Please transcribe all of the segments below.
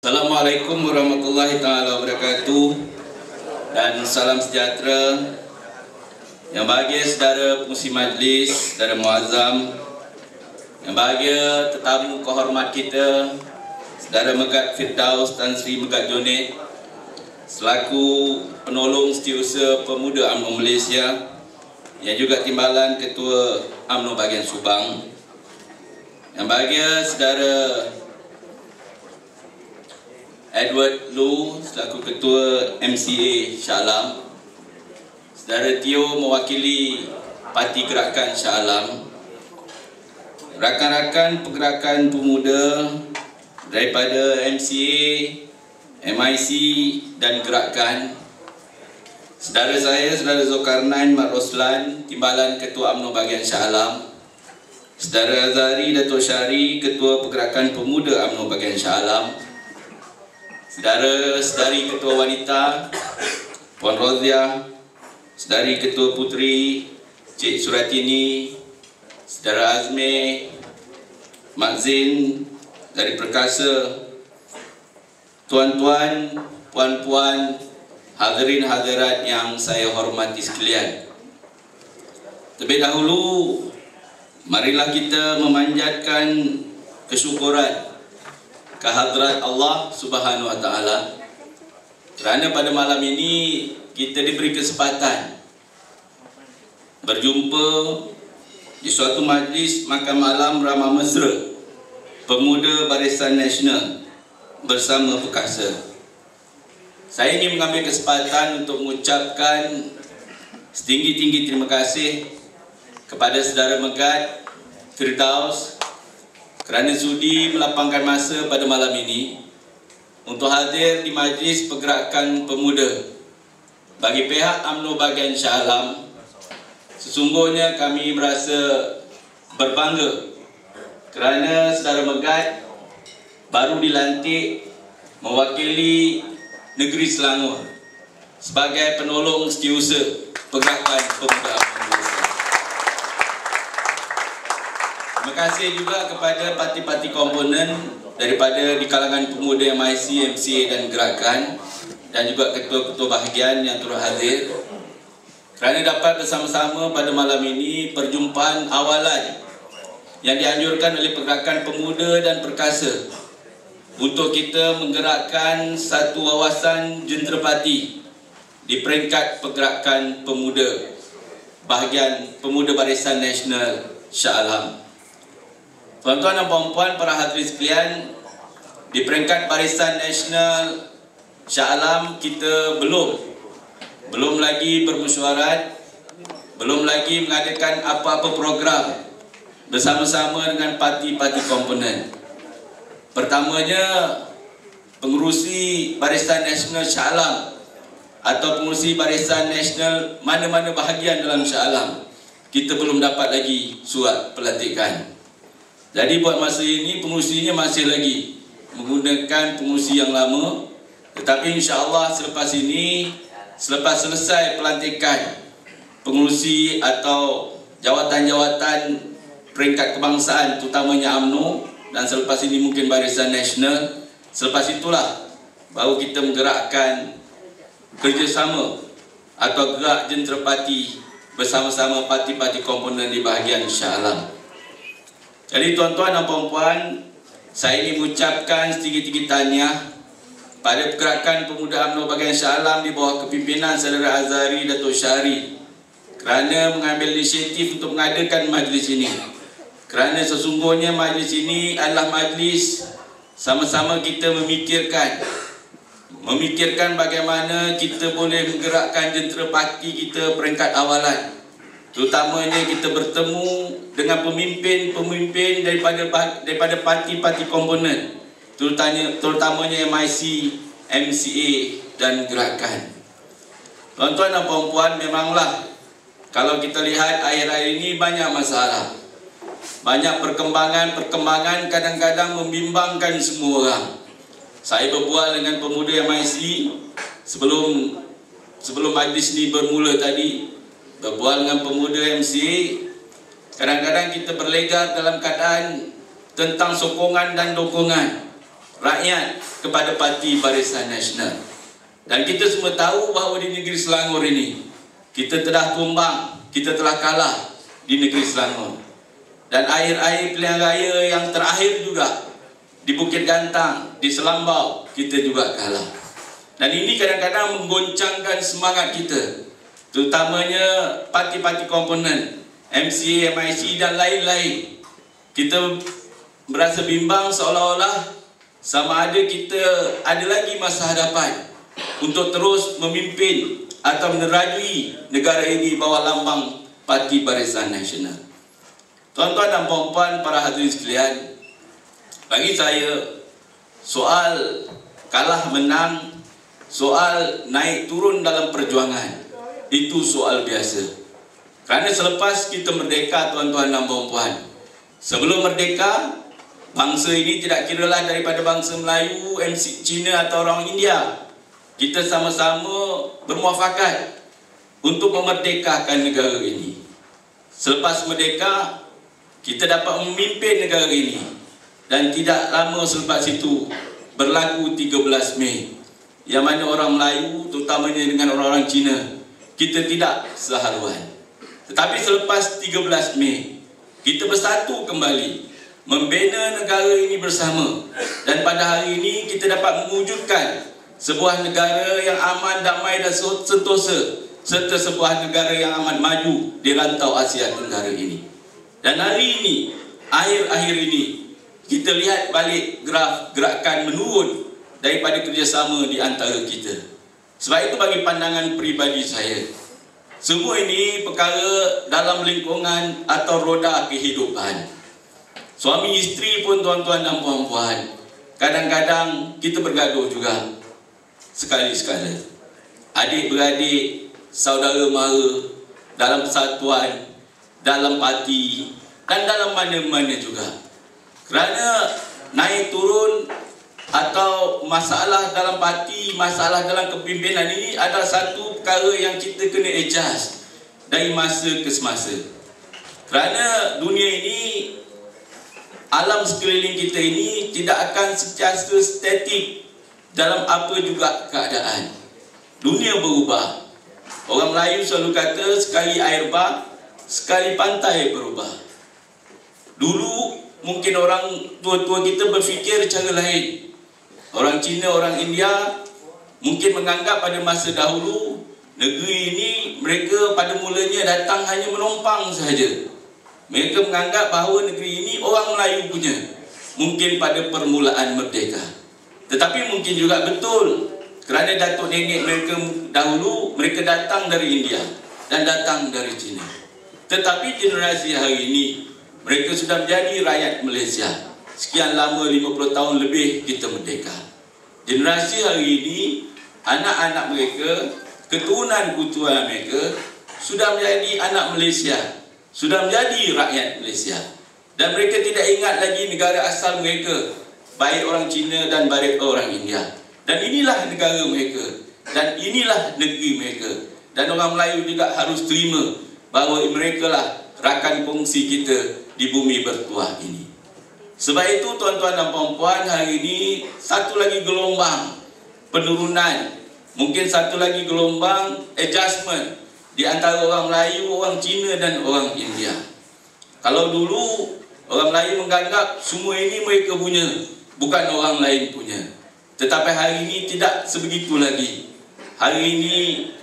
Assalamualaikum warahmatullahi taala wabarakatuh dan salam sejahtera. Yang bahagia saudara pengurusi majlis, saudara muazzam, yang bahagia tetamu kehormat kita, saudara Megat Firdaus Tan Sri Megat Jonet selaku penolong Setiausaha Pemuda UMNO Malaysia, yang juga timbalan Ketua UMNO bahagian Subang. Yang bahagia saudara Edward Lu selaku Ketua MCA Shah Alam, saudara Tio mewakili Parti Gerakan Shah Alam, rakan-rakan pergerakan pemuda daripada MCA, MIC dan Gerakan, saudara saya, saudara Zulkarnain Mat Roslan, timbalan Ketua UMNO bahagian Shah Alam, saudara Azhari Dato' Syari, Ketua Pergerakan Pemuda UMNO bahagian Shah Alam, saudara-saudari Ketua Wanita Puan Roziah, saudari Ketua Puteri Cik Suratini, saudara Azmi, Mak Zin dari Perkasa, tuan-tuan, puan-puan, hadirin hadirat yang saya hormati sekalian. Terlebih dahulu, marilah kita memanjatkan kesyukuran kehadrat Allah Subhanahu wa taala kerana pada malam ini kita diberi kesempatan berjumpa di suatu majlis makan malam ramah mesra Pemuda Barisan Nasional bersama Perkasa. Saya ingin mengambil kesempatan untuk mengucapkan setinggi-tinggi terima kasih kepada saudara Megat Firdaus kerana sudi melapangkan masa pada malam ini untuk hadir di Majlis Pergerakan Pemuda. Bagi pihak UMNO bahagian Shah Alam, sesungguhnya kami merasa berbangga kerana saudara Megat baru dilantik mewakili negeri Selangor sebagai penolong Setiausaha Pergerakan Pemuda UMNO. Terima kasih juga kepada parti-parti komponen daripada di kalangan pemuda MIC, MCA dan Gerakan, dan juga ketua-ketua bahagian yang turut hadir kerana dapat bersama-sama pada malam ini perjumpaan awalan yang dianjurkan oleh Pergerakan Pemuda dan Perkasa untuk kita menggerakkan satu wawasan jenterapati di peringkat Pergerakan Pemuda bahagian Pemuda Barisan Nasional Shah Alam. Tuan-tuan dan puan-puan, para hadirin sekalian, di peringkat Barisan Nasional Shah Alam kita belum lagi bermesyuarat, belum lagi mengadakan apa-apa program bersama-sama dengan parti-parti komponen. Pertamanya, pengurusi Barisan Nasional Shah Alam atau pengurusi Barisan Nasional mana-mana bahagian dalam Shah Alam, kita belum dapat lagi surat pelantikan. Jadi buat masa ini pengurusinya masih lagi menggunakan pengurusi yang lama. Tetapi insya-Allah selepas ini, selepas selesai pelantikan pengurusi atau jawatan-jawatan peringkat kebangsaan terutamanya UMNO, dan selepas ini mungkin Barisan Nasional, selepas itulah baru kita menggerakkan kerjasama atau gerak jenterapati bersama-sama parti-parti komponen di bahagian Shah Alam. Jadi tuan-tuan dan puan-puan, saya ingin mengucapkan setinggi-tinggi tahniah pada Pergerakan Pemuda UMNO bahagian Shah Alam di bawah kepimpinan saudara Azhari Dato' Syari kerana mengambil inisiatif untuk mengadakan majlis ini. Kerana sesungguhnya majlis ini adalah majlis sama-sama kita memikirkan bagaimana kita boleh menggerakkan jenterapati kita peringkat awalan. Terutamanya kita bertemu dengan pemimpin-pemimpin daripada parti-parti komponen, terutamanya MIC, MCA dan Gerakan. Tuan-tuan dan puan-puan, memanglah kalau kita lihat akhir-akhir ini banyak masalah, banyak perkembangan kadang-kadang membimbangkan semua orang. Saya berbual dengan pemuda MIC sebelum majlis ini bermula tadi, berbual dengan pemuda MCA. Kadang-kadang kita berlegar dalam keadaan tentang sokongan dan dukungan. rakyat kepada Parti Barisan Nasional. Dan kita semua tahu bahawa di negeri Selangor ini kita telah tumbang, kita telah kalah di negeri Selangor. Dan akhir-akhir pilihan raya yang terakhir juga di Bukit Gantang, di Selambau, kita juga kalah. Dan ini kadang-kadang menggoncangkan semangat kita, terutamanya parti-parti komponen, MCA, MIC dan lain-lain. Kita merasa bimbang seolah-olah sama ada kita ada lagi masa hadapan untuk terus memimpin atau menerajui negara ini bawah lambang Parti Barisan Nasional. Tuan-tuan dan puan-puan, para hadirin sekalian, bagi saya soal kalah menang, soal naik turun dalam perjuangan, itu soal biasa. Kerana selepas kita merdeka, tuan-tuan dan puan-puan, sebelum merdeka, bangsa ini tidak kiralah daripada bangsa Melayu, MC Cina atau orang India. Kita sama-sama bermuafakat untuk memerdekakan negara ini. Selepas merdeka, kita dapat memimpin negara ini. Dan tidak lama selepas itu berlaku 13 Mei, yang mana orang Melayu, terutamanya dengan orang-orang Cina, kita tidak sehaluan. Tetapi selepas 13 Mei, kita bersatu kembali membina negara ini bersama. Dan pada hari ini kita dapat mewujudkan sebuah negara yang aman, damai dan sentosa, serta sebuah negara yang amat maju di rantau Asia Tenggara ini. Dan hari ini, akhir-akhir ini, kita lihat balik graf gerakan menurun daripada kerjasama di antara kita. Sebab itu bagi pandangan peribadi saya, semua ini perkara dalam lingkungan atau roda kehidupan. Suami isteri pun, tuan-tuan dan puan-puan, kadang-kadang kita bergaduh juga sekali-sekala. Adik-beradik, saudara mara, dalam persatuan, dalam parti dan dalam mana-mana juga. Kerana naik turun atau masalah dalam parti, masalah dalam kepimpinan ini adalah satu perkara yang kita kena adjust dari masa ke semasa. Kerana dunia ini, alam sekeliling kita ini tidak akan sentiasa statik dalam apa juga keadaan. Dunia berubah. Orang Melayu selalu kata sekali air bah, sekali pantai berubah. Dulu mungkin orang tua-tua kita berfikir cara lain. Orang Cina, orang India mungkin menganggap pada masa dahulu negeri ini mereka pada mulanya datang hanya menumpang sahaja. Mereka menganggap bahawa negeri ini orang Melayu punya, mungkin pada permulaan merdeka. Tetapi mungkin juga betul, kerana datuk nenek mereka dahulu, mereka datang dari India dan datang dari China. Tetapi generasi hari ini, mereka sudah menjadi rakyat Malaysia. Sekian lama, 50 tahun lebih kita merdeka. Generasi hari ini, anak-anak mereka, keturunan-keturunan mereka sudah menjadi anak Malaysia, sudah menjadi rakyat Malaysia. Dan mereka tidak ingat lagi negara asal mereka, baik orang Cina dan baik orang India. Dan inilah negara mereka, dan inilah negeri mereka. Dan orang Melayu juga harus terima bahawa mereka lah rakan kongsi kita di bumi bertuah ini. Sebab itu, tuan-tuan dan puan-puan, hari ini satu lagi gelombang penurunan, mungkin satu lagi gelombang adjustment di antara orang Melayu, orang Cina dan orang India. Kalau dulu orang Melayu menganggap semua ini mereka punya, bukan orang lain punya. Tetapi hari ini tidak sebegitu lagi. Hari ini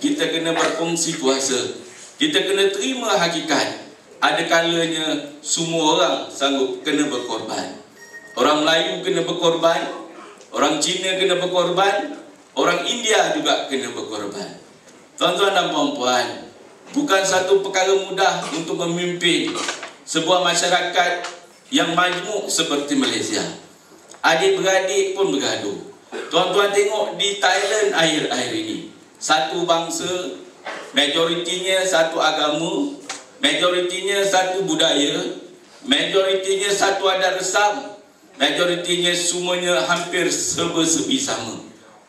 kita kena berkongsi kuasa. Kita kena terima hakikat. Ada kalanya semua orang sanggup kena berkorban. Orang Melayu kena berkorban, orang Cina kena berkorban, orang India juga kena berkorban. Tuan-tuan dan puan-puan, bukan satu perkara mudah untuk memimpin sebuah masyarakat yang majmuk seperti Malaysia. Adik-beradik pun bergaduh. Tuan-tuan tengok di Thailand akhir-akhir ini, satu bangsa, majoritinya satu agama, majoritinya satu budaya, majoritinya satu adat resam, majoritinya semuanya hampir serba-serbi sama.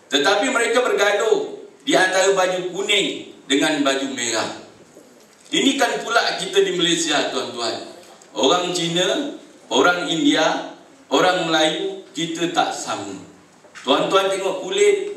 Tetapi mereka bergaduh di antara baju kuning dengan baju merah. Ini kan pula kita di Malaysia, tuan-tuan. Orang Cina, orang India, orang Melayu kita tak sama. Tuan-tuan tengok kulit